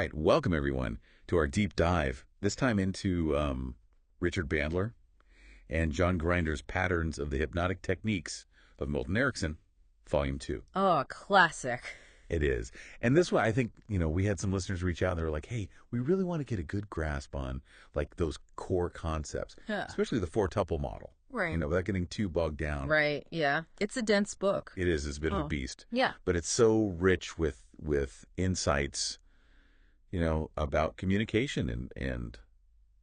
right, welcome everyone to our deep dive, this time into Richard Bandler and John Grinder's Patterns of the Hypnotic Techniques of Milton Erickson, Volume 2. Oh, classic. It is. And this one, I think, we had some listeners reach out and they were like, hey, we really want to get a good grasp on like those core concepts, especially the four-tuple model. Right. Without getting too bogged down. Right, yeah. It's a dense book. It is. It's a bit of a beast. Yeah. But it's so rich with insights, about communication and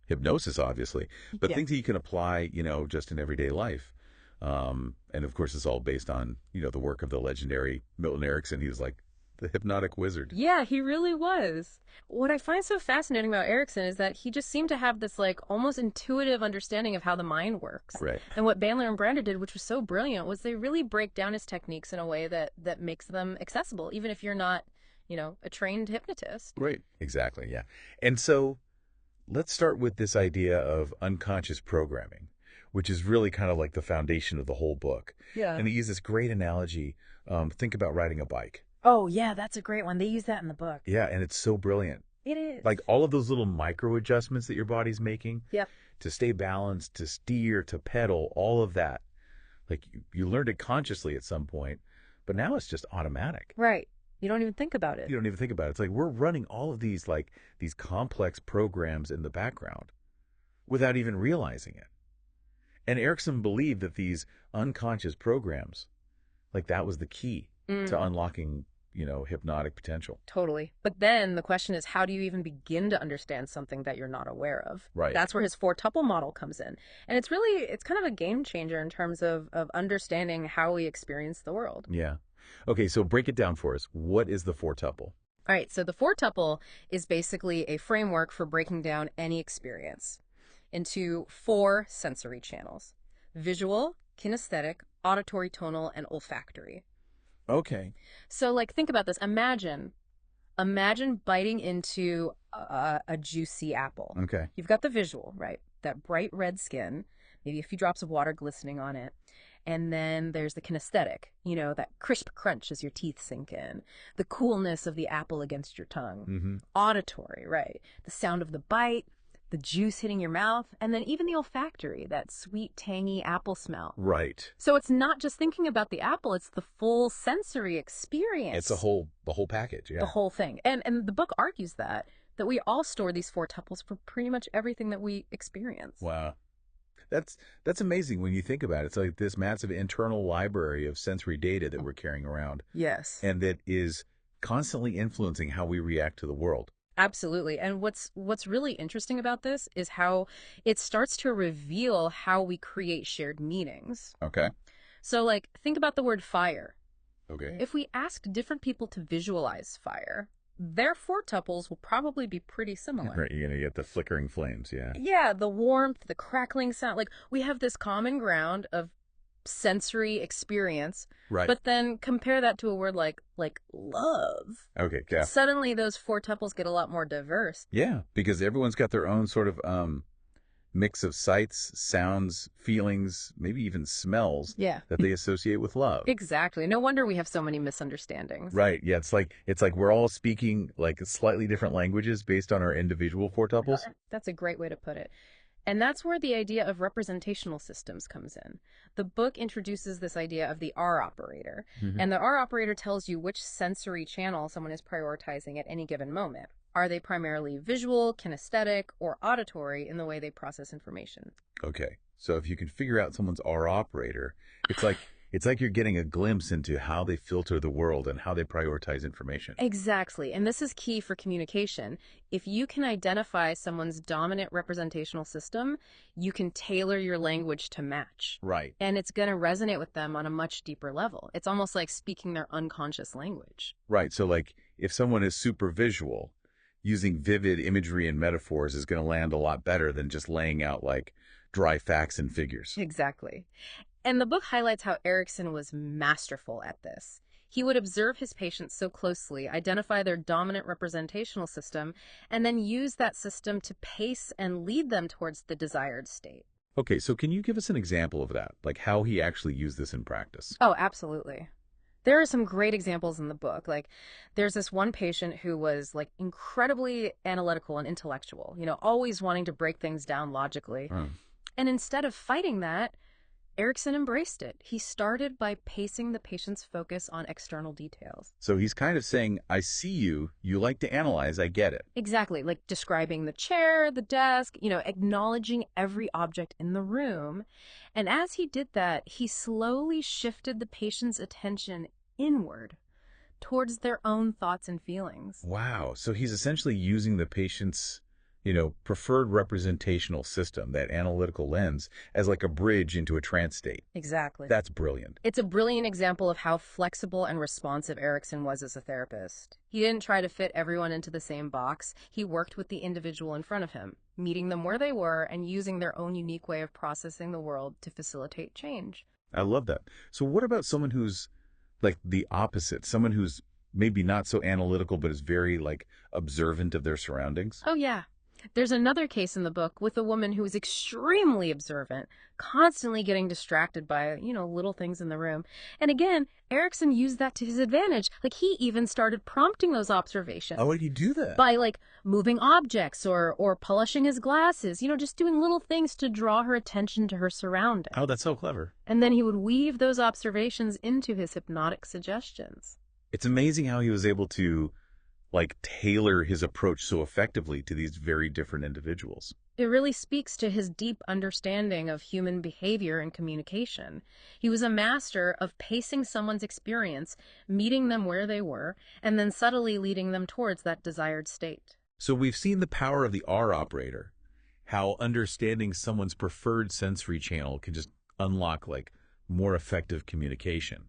hypnosis, obviously, but things that you can apply, just in everyday life. And of course, it's all based on, the work of the legendary Milton Erickson. He was like the hypnotic wizard. Yeah, he really was. What I find so fascinating about Erickson is that he just seemed to have this like almost intuitive understanding of how the mind works. Right. And what Bandler and Brander did, which was so brilliant, was they really break down his techniques in a way that makes them accessible, even if you're not, a trained hypnotist. Right. Exactly. Yeah. And so let's start with this idea of unconscious programming, which is really kind of like the foundation of the whole book. Yeah. And he used this great analogy. Think about riding a bike. Oh, yeah, that's a great one. They use that in the book. Yeah, and it's so brilliant. It is. Like all of those little micro adjustments that your body's making to stay balanced, to steer, to pedal, all of that. Like you learned it consciously at some point, but now it's just automatic. Right. You don't even think about it. You don't even think about it. It's like we're running all of these these complex programs in the background without even realizing it. And Erickson believed that these unconscious programs, like that was the key to unlocking, hypnotic potential. Totally. But then the question is, how do you even begin to understand something that you're not aware of? Right. That's where his four-tuple model comes in. And it's kind of a game changer in terms of understanding how we experience the world. Yeah. Okay, so break it down for us. What is the four-tuple? All right, so the four-tuple is basically a framework for breaking down any experience into 4 sensory channels: visual, kinesthetic, auditory, tonal, and olfactory. Okay. So, think about this. Imagine biting into a juicy apple. Okay. You've got the visual, right? That bright red skin, maybe a few drops of water glistening on it. And then there's the kinesthetic, that crisp crunch as your teeth sink in, the coolness of the apple against your tongue. Mm-hmm. Auditory, right? The sound of the bite, the juice hitting your mouth, and then even the olfactory, that sweet, tangy apple smell. Right. So it's not just thinking about the apple, it's the full sensory experience. It's the whole package, yeah. The whole thing. And the book argues that we all store these four tuples for pretty much everything that we experience. Wow. That's amazing when you think about it. It's like this massive internal library of sensory data that we're carrying around. Yes. And that is constantly influencing how we react to the world. Absolutely. And what's really interesting about this is how it starts to reveal how we create shared meanings. Okay. So think about the word fire. Okay. If we ask different people to visualize fire, their four tuples will probably be pretty similar. Right, you're going to get the flickering flames, yeah. Yeah, the warmth, the crackling sound. We have this common ground of sensory experience. Right. But then compare that to a word like love. Okay, yeah. Suddenly those four tuples get a lot more diverse. Yeah, because everyone's got their own sort of mix of sights, sounds, feelings, maybe even smells that they associate with love. Exactly. No wonder we have so many misunderstandings. Right. Yeah, it's like we're all speaking slightly different languages based on our individual four tuples. That's a great way to put it. And that's where the idea of representational systems comes in. The book introduces this idea of the R operator. Mm-hmm. And the R operator tells you which sensory channel someone is prioritizing at any given moment. Are they primarily visual, kinesthetic, or auditory in the way they process information? Okay. So if you can figure out someone's R operator, it's like you're getting a glimpse into how they filter the world and how they prioritize information. Exactly. And this is key for communication. If you can identify someone's dominant representational system, you can tailor your language to match. Right. And it's going to resonate with them on a much deeper level. It's almost like speaking their unconscious language. Right. So if someone is super visual, using vivid imagery and metaphors is going to land a lot better than just laying out dry facts and figures. Exactly. And the book highlights how Erickson was masterful at this. He would observe his patients so closely, identify their dominant representational system, and then use that system to pace and lead them towards the desired state. Okay, so can you give us an example of that? Like how he actually used this in practice? Oh, absolutely. There are some great examples in the book. Like, there's this one patient who was like incredibly analytical and intellectual, always wanting to break things down logically. Oh. And instead of fighting that, Erickson embraced it. He started by pacing the patient's focus on external details. So he's kind of saying, I see you, you like to analyze, I get it. Exactly, like describing the chair, the desk, acknowledging every object in the room. And as he did that, he slowly shifted the patient's attention inward towards their own thoughts and feelings. Wow. So he's essentially using the patient's, preferred representational system, that analytical lens, as like a bridge into a trance state. Exactly. That's brilliant. It's a brilliant example of how flexible and responsive Erickson was as a therapist. He didn't try to fit everyone into the same box. He worked with the individual in front of him, meeting them where they were and using their own unique way of processing the world to facilitate change. I love that. So what about someone who's like the opposite, someone who's maybe not so analytical but is very like observant of their surroundings? Oh, yeah. There's another case in the book with a woman who was extremely observant, constantly getting distracted by, little things in the room. And again, Erickson used that to his advantage. Like, he even started prompting those observations. How would he do that? By, moving objects or polishing his glasses, just doing little things to draw her attention to her surroundings. Oh, that's so clever. And then he would weave those observations into his hypnotic suggestions. It's amazing how he was able to tailor his approach so effectively to these very different individuals. It really speaks to his deep understanding of human behavior and communication. He was a master of pacing someone's experience, meeting them where they were, and then subtly leading them towards that desired state. So we've seen the power of the R operator, how understanding someone's preferred sensory channel can just unlock more effective communication.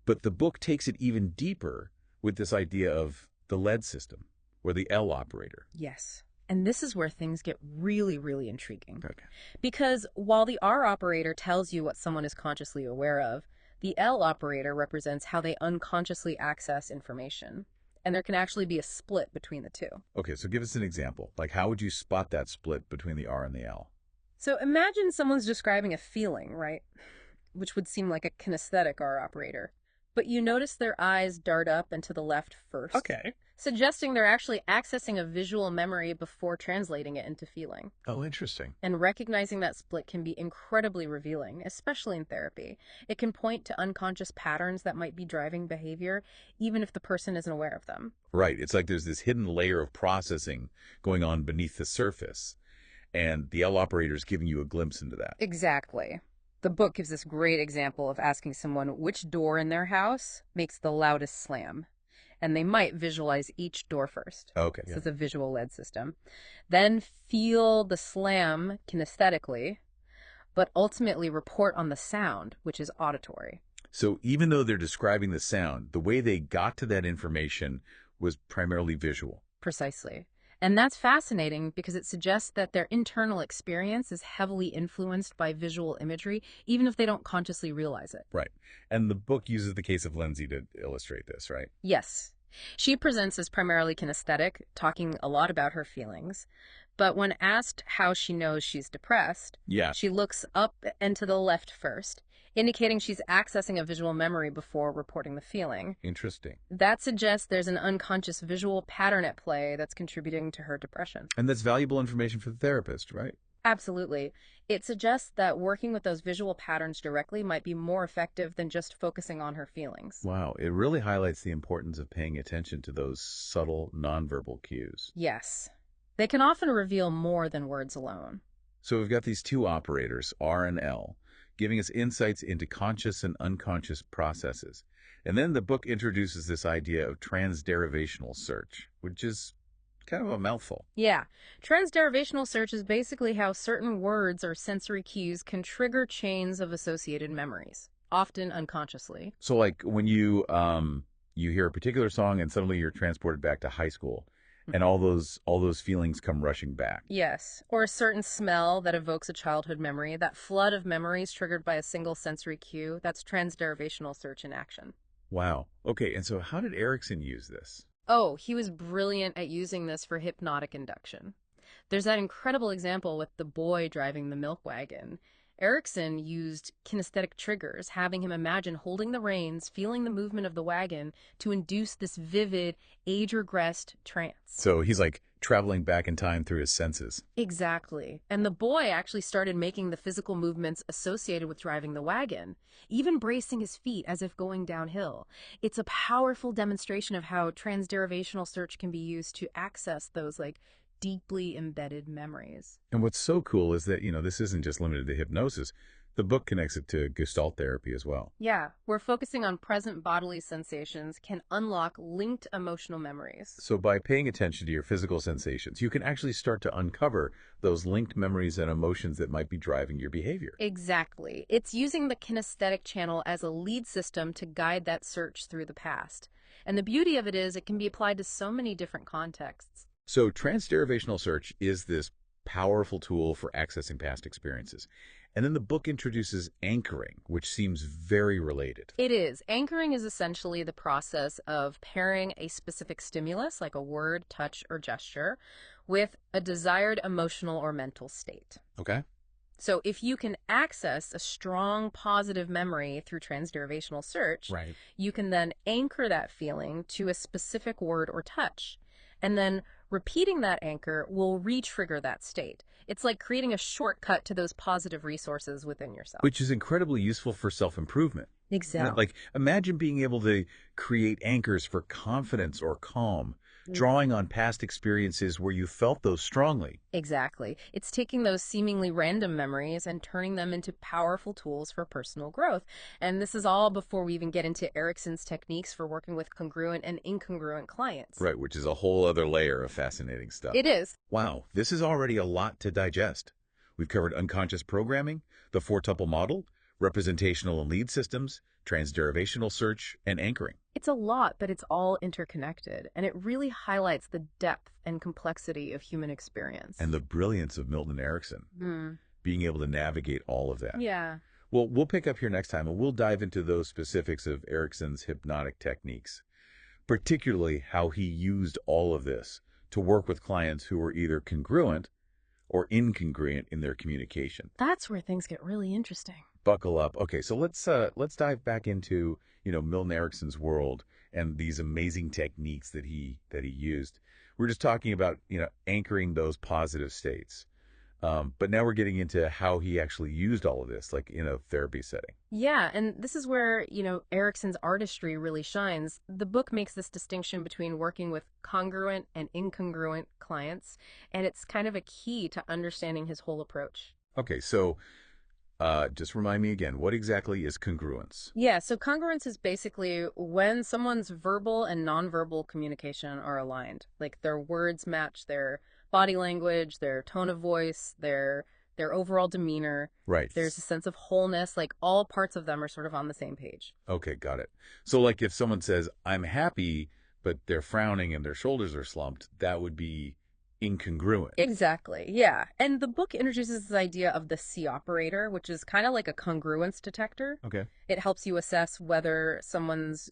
But the book takes it even deeper with this idea of the lead system, or the L operator. Yes. And this is where things get really, really intriguing. Okay. Because while the R operator tells you what someone is consciously aware of, the L operator represents how they unconsciously access information. And there can actually be a split between the two. Okay, so give us an example. How would you spot that split between the R and the L? So imagine someone's describing a feeling, right? Which would seem like a kinesthetic R operator. But you notice their eyes dart up and to the left first. Okay. Suggesting they're actually accessing a visual memory before translating it into feeling. Oh, interesting. And recognizing that split can be incredibly revealing, especially in therapy. It can point to unconscious patterns that might be driving behavior, even if the person isn't aware of them. Right. It's like there's this hidden layer of processing going on beneath the surface, and the L operator is giving you a glimpse into that. Exactly. The book gives this great example of asking someone which door in their house makes the loudest slam. And they might visualize each door first. Okay. This is a visual lead system. Then feel the slam kinesthetically, but ultimately report on the sound, which is auditory. So even though they're describing the sound, the way they got to that information was primarily visual. Precisely. And that's fascinating because it suggests that their internal experience is heavily influenced by visual imagery, even if they don't consciously realize it. Right. And the book uses the case of Lindsay to illustrate this, right? Yes. She presents as primarily kinesthetic, talking a lot about her feelings. But when asked how she knows she's depressed, she looks up and to the left first, indicating she's accessing a visual memory before reporting the feeling. Interesting. That suggests there's an unconscious visual pattern at play that's contributing to her depression. And that's valuable information for the therapist, right? Absolutely. It suggests that working with those visual patterns directly might be more effective than just focusing on her feelings. Wow. It really highlights the importance of paying attention to those subtle nonverbal cues. Yes. They can often reveal more than words alone. So we've got these two operators, R and L, giving us insights into conscious and unconscious processes. And then the book introduces this idea of transderivational search, which is kind of a mouthful. Yeah. Transderivational search is basically how certain words or sensory cues can trigger chains of associated memories, often unconsciously. So when you hear a particular song and suddenly you're transported back to high school, and all those feelings come rushing back. Yes. Or a certain smell that evokes a childhood memory, that flood of memories triggered by a single sensory cue, that's transderivational search in action. Wow. Okay, and so how did Erickson use this? Oh, he was brilliant at using this for hypnotic induction. There's that incredible example with the boy driving the milk wagon. Erickson used kinesthetic triggers, having him imagine holding the reins, feeling the movement of the wagon to induce this vivid, age-regressed trance. So he's like traveling back in time through his senses. Exactly. And the boy actually started making the physical movements associated with driving the wagon, even bracing his feet as if going downhill. It's a powerful demonstration of how transderivational search can be used to access those, like, deeply embedded memories. And what's so cool is that, this isn't just limited to hypnosis. The book connects it to Gestalt therapy as well. Yeah, where focusing on present bodily sensations can unlock linked emotional memories. So by paying attention to your physical sensations, you can actually start to uncover those linked memories and emotions that might be driving your behavior. Exactly. It's using the kinesthetic channel as a lead system to guide that search through the past. And the beauty of it is it can be applied to so many different contexts. So transderivational search is this powerful tool for accessing past experiences. And then the book introduces anchoring, which seems very related. It is. Anchoring is essentially the process of pairing a specific stimulus, like a word, touch, or gesture, with a desired emotional or mental state. Okay. So if you can access a strong positive memory through transderivational search, Right. you can then anchor that feeling to a specific word or touch. And then repeating that anchor will re-trigger that state. It's like creating a shortcut to those positive resources within yourself. Which is incredibly useful for self-improvement. Exactly. Like, imagine being able to create anchors for confidence or calm, drawing on past experiences where you felt those strongly. Exactly. It's taking those seemingly random memories and turning them into powerful tools for personal growth. And this is all before we even get into Erickson's techniques for working with congruent and incongruent clients. Right, which is a whole other layer of fascinating stuff. It is. Wow, this is already a lot to digest. We've covered unconscious programming, the four-tuple model, representational and lead systems, transderivational search, and anchoring. It's a lot, but it's all interconnected, and it really highlights the depth and complexity of human experience. And the brilliance of Milton Erickson, being able to navigate all of that. Yeah. Well, we'll pick up here next time, and we'll dive into those specifics of Erickson's hypnotic techniques, particularly how he used all of this to work with clients who were either congruent or incongruent in their communication. That's where things get really interesting. Buckle up. Okay, so let's dive back into, Milton Erickson's world and these amazing techniques that he used. We're just talking about, anchoring those positive states. But now we're getting into how he actually used all of this, like in a therapy setting. Yeah, and this is where, Erickson's artistry really shines. The book makes this distinction between working with congruent and incongruent clients, and it's kind of a key to understanding his whole approach. Okay, so just remind me again, what exactly is congruence? Yeah, so congruence is basically when someone's verbal and nonverbal communication are aligned. Like their words match their body language, their tone of voice, their overall demeanor. Right. There's a sense of wholeness, like all parts of them are sort of on the same page. Okay, got it. So like if someone says, I'm happy, but they're frowning and their shoulders are slumped, that would be incongruent. Exactly, yeah. And the book introduces this idea of the C operator, which is kind of like a congruence detector. Okay. It helps you assess whether someone's,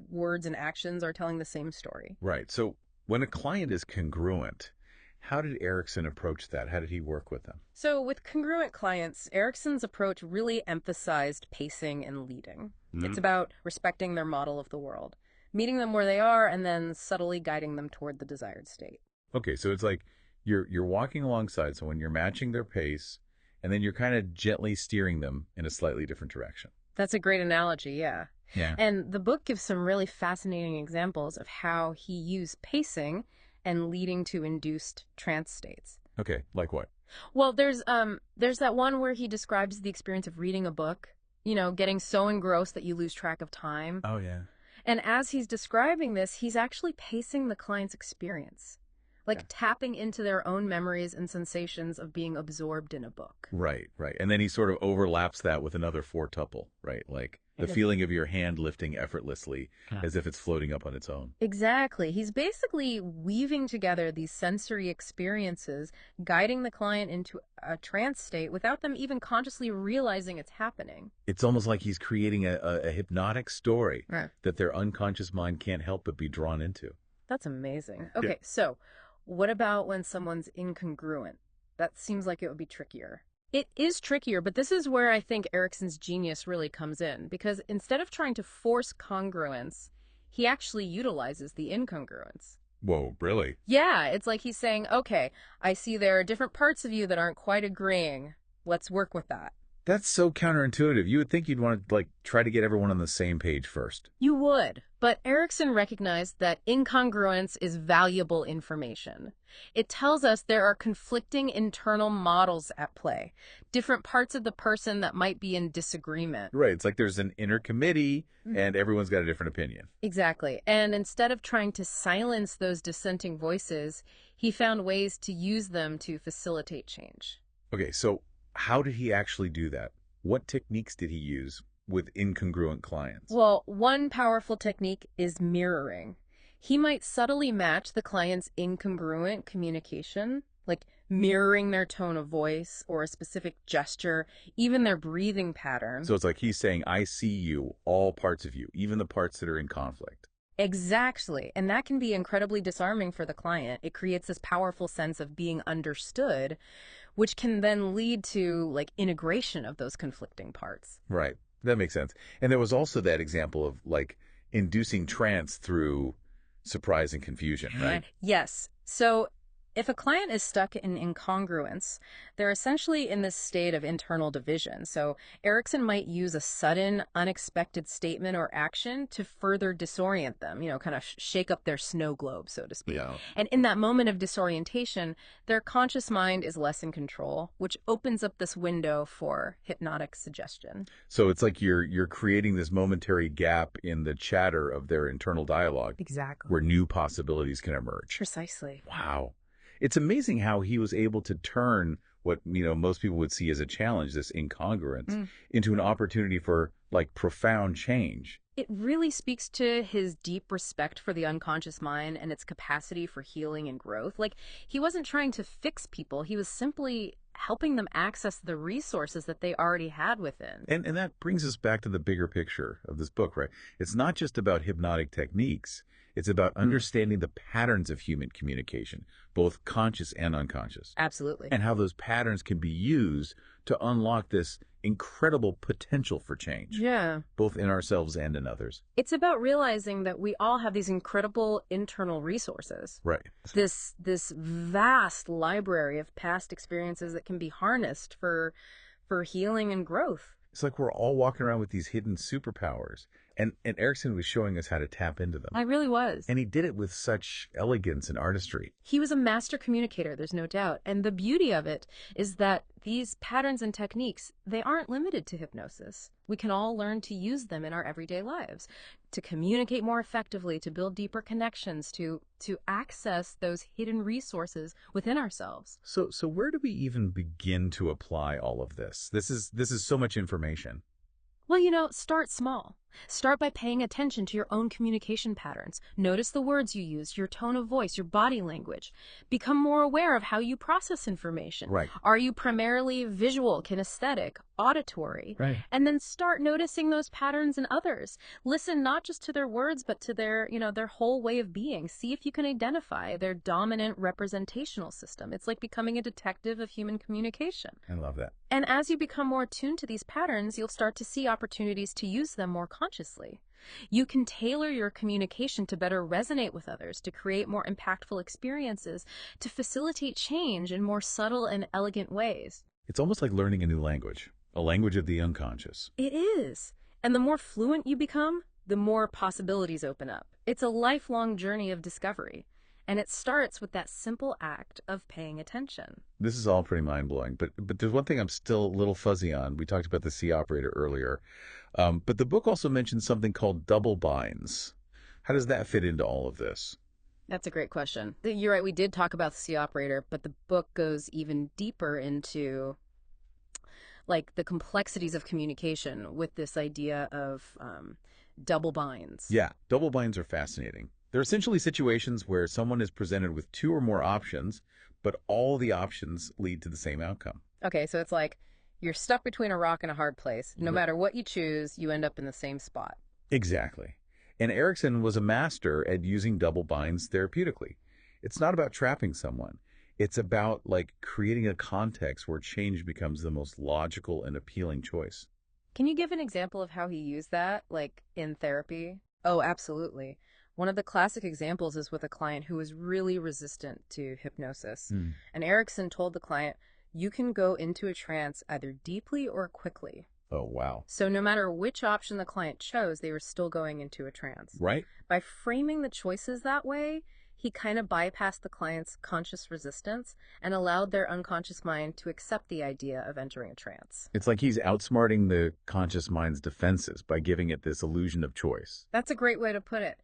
words and actions are telling the same story. Right. So when a client is congruent, how did Erickson approach that? How did he work with them? So with congruent clients, Erickson's approach really emphasized pacing and leading. It's about respecting their model of the world, meeting them where they are, and then subtly guiding them toward the desired state. Okay, so it's like you're walking alongside someone, you're matching their pace, and then you're kind of gently steering them in a slightly different direction. That's a great analogy, yeah. Yeah. And the book gives some really fascinating examples of how he used pacing and leading to induced trance states. Okay, like what? Well, there's that one where he describes the experience of reading a book, getting so engrossed that you lose track of time. Oh, yeah. And as he's describing this, he's actually pacing the client's experience. Like tapping into their own memories and sensations of being absorbed in a book. Right. And then he sort of overlaps that with another four-tuple, right? Like the feeling of your hand lifting effortlessly as if it's floating up on its own. Exactly. He's basically weaving together these sensory experiences, guiding the client into a trance state without them even consciously realizing it's happening. It's almost like he's creating a hypnotic story Right. that their unconscious mind can't help but be drawn into. That's amazing. Okay, so what about when someone's incongruent? That seems like it would be trickier. It is trickier, but this is where I think Erickson's genius really comes in, because instead of trying to force congruence, he actually utilizes the incongruence. Whoa, really? Yeah, it's like he's saying, okay, I see there are different parts of you that aren't quite agreeing. Let's work with that. That's so counterintuitive. You would think you'd want to, like, try to get everyone on the same page first. You would, but Erickson recognized that incongruence is valuable information. It tells us there are conflicting internal models at play, different parts of the person that might be in disagreement. Right. It's like there's an inner committee and everyone's got a different opinion. Exactly. And instead of trying to silence those dissenting voices, he found ways to use them to facilitate change. Okay, so how did he actually do that? What techniques did he use with incongruent clients? Well, one powerful technique is mirroring. He might subtly match the client's incongruent communication, like mirroring their tone of voice or a specific gesture, even their breathing pattern. So it's like he's saying, I see you, all parts of you, even the parts that are in conflict. Exactly. And that can be incredibly disarming for the client. It creates this powerful sense of being understood, which can then lead to like integration of those conflicting parts. Right. That makes sense. And there was also that example of like inducing trance through surprise and confusion, right? Yes. So if a client is stuck in incongruence, they're essentially in this state of internal division. So Erickson might use a sudden, unexpected statement or action to further disorient them, kind of shake up their snow globe, so to speak. Yeah. And in that moment of disorientation, their conscious mind is less in control, which opens up this window for hypnotic suggestion. So it's like you're creating this momentary gap in the chatter of their internal dialogue. Exactly. Where new possibilities can emerge. Precisely. Wow. It's amazing how he was able to turn what, most people would see as a challenge, this incongruence, into an opportunity for like profound change. It really speaks to his deep respect for the unconscious mind and its capacity for healing and growth. Like, he wasn't trying to fix people. He was simply helping them access the resources that they already had within. And that brings us back to the bigger picture of this book, right? It's not just about hypnotic techniques. It's about understanding the patterns of human communication, both conscious and unconscious. Absolutely. And how those patterns can be used to unlock this incredible potential for change. Yeah. Both in ourselves and in others. It's about realizing that we all have these incredible internal resources. Right. This vast library of past experiences that can be harnessed for healing and growth. It's like we're all walking around with these hidden superpowers. And Erickson was showing us how to tap into them. I really was. And he did it with such elegance and artistry. He was a master communicator, there's no doubt. And the beauty of it is that these patterns and techniques, they aren't limited to hypnosis. We can all learn to use them in our everyday lives, to communicate more effectively, to build deeper connections, to access those hidden resources within ourselves. So where do we even begin to apply all of this? This is so much information. Well, start small. Start by paying attention to your own communication patterns. Notice the words you use, your tone of voice, your body language. Become more aware of how you process information. Right. Are you primarily visual, kinesthetic, auditory? Right. And then start noticing those patterns in others. Listen not just to their words, but to their whole way of being. See if you can identify their dominant representational system. It's like becoming a detective of human communication. I love that. And as you become more attuned to these patterns, you'll start to see opportunities to use them more consciously. You can tailor your communication to better resonate with others, to create more impactful experiences, to facilitate change in more subtle and elegant ways. It's almost like learning a new language, a language of the unconscious. It is. And the more fluent you become, the more possibilities open up. It's a lifelong journey of discovery. And it starts with that simple act of paying attention. This is all pretty mind-blowing, but there's one thing I'm still a little fuzzy on. We talked about the C operator earlier, but the book also mentions something called double binds. How does that fit into all of this? That's a great question. You're right, we did talk about the C operator, but the book goes even deeper into like the complexities of communication with this idea of double binds. Yeah, double binds are fascinating. They're essentially situations where someone is presented with two or more options, but all the options lead to the same outcome. Okay, so it's like you're stuck between a rock and a hard place. No matter what you choose, you end up in the same spot. Exactly. And Erickson was a master at using double binds therapeutically. It's not about trapping someone. It's about like creating a context where change becomes the most logical and appealing choice. Can you give an example of how he used that, like in therapy? Oh, absolutely. One of the classic examples is with a client who was really resistant to hypnosis. Hmm. And Erickson told the client, you can go into a trance either deeply or quickly. Oh, wow. So no matter which option the client chose, they were still going into a trance. Right? By framing the choices that way, he kind of bypassed the client's conscious resistance and allowed their unconscious mind to accept the idea of entering a trance. It's like he's outsmarting the conscious mind's defenses by giving it this illusion of choice. That's a great way to put it.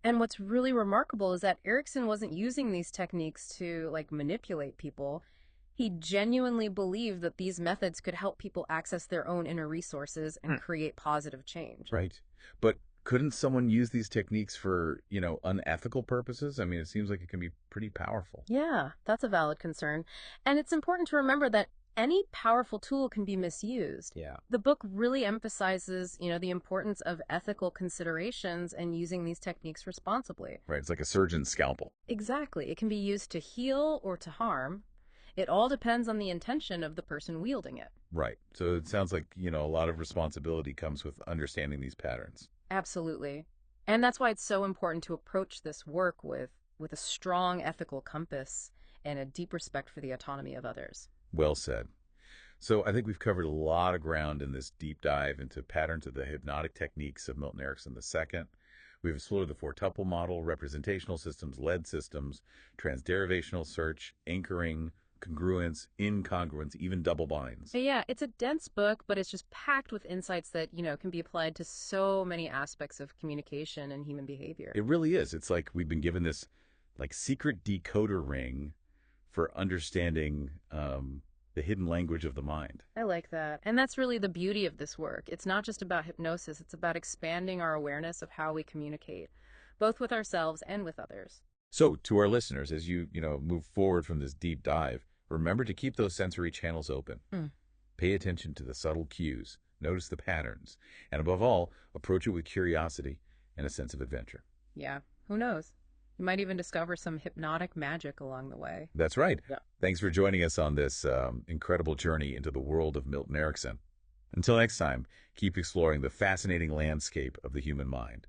And what's really remarkable is that Erickson wasn't using these techniques to manipulate people. He genuinely believed that these methods could help people access their own inner resources and create positive change. Right. But couldn't someone use these techniques for, unethical purposes? I mean, it seems like it can be pretty powerful. Yeah, that's a valid concern. And it's important to remember that any powerful tool can be misused. Yeah. The book really emphasizes, the importance of ethical considerations and using these techniques responsibly. Right. It's like a surgeon's scalpel. Exactly. It can be used to heal or to harm. It all depends on the intention of the person wielding it. Right. So it sounds like, a lot of responsibility comes with understanding these patterns. Absolutely. And that's why it's so important to approach this work with a strong ethical compass and a deep respect for the autonomy of others. Well said. So I think we've covered a lot of ground in this deep dive into patterns of the hypnotic techniques of Milton Erickson II. We've explored the four-tuple model, representational systems, lead systems, transderivational search, anchoring, congruence, incongruence, even double binds. Yeah, it's a dense book, but it's just packed with insights that, can be applied to so many aspects of communication and human behavior. It really is. It's like we've been given this secret decoder ring for understanding the hidden language of the mind. I like that. And that's really the beauty of this work. It's not just about hypnosis. It's about expanding our awareness of how we communicate, both with ourselves and with others. So to our listeners, as you move forward from this deep dive, remember to keep those sensory channels open. Pay attention to the subtle cues, notice the patterns, and above all, approach it with curiosity and a sense of adventure. Yeah, who knows? You might even discover some hypnotic magic along the way. That's right. Yeah. Thanks for joining us on this incredible journey into the world of Milton Erickson. Until next time, keep exploring the fascinating landscape of the human mind.